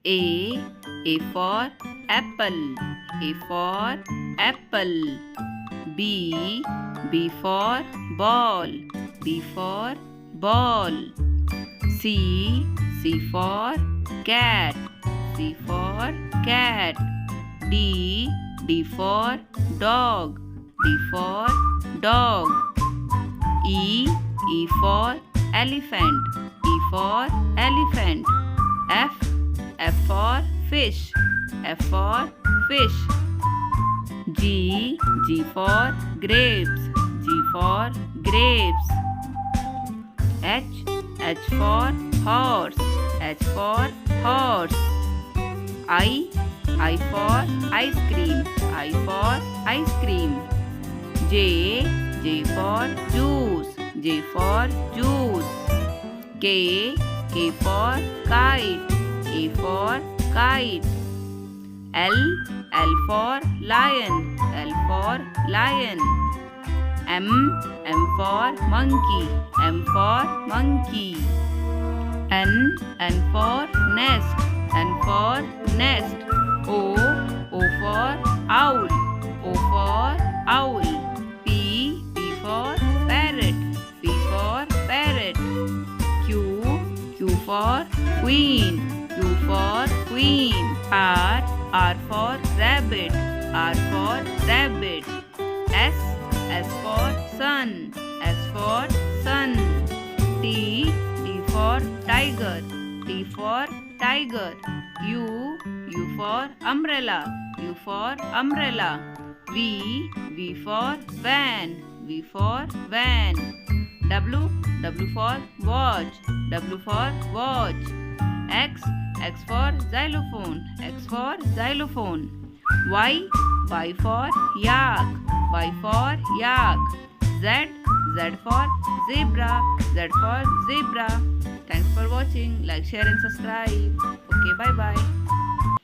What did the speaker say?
A for apple. A for apple. B for ball. B for ball. C for cat. C for cat. D for dog. D for dog. E for elephant. E for elephant. F for fish. F for fish. G for grapes. G for grapes. H for horse. H for horse. I for ice cream. I for ice cream. J for juice. J for juice. K for kite. K for kite. L for lion. L for lion. M for monkey. M for monkey. N for nest. N for nest. O for owl. O for owl. P for parrot. P for parrot. Q for queen. Q for queen. R for rabbit. R for rabbit. S for sun. S for sun. T for tiger. T for tiger. U for umbrella. U for umbrella. V for van. V for van. W for watch. W for watch. X for xylophone. X for xylophone. Y for yak. Y for yak. Z for zebra. Z for zebra. Thanks for watching. Like, share and subscribe. Okay, bye bye.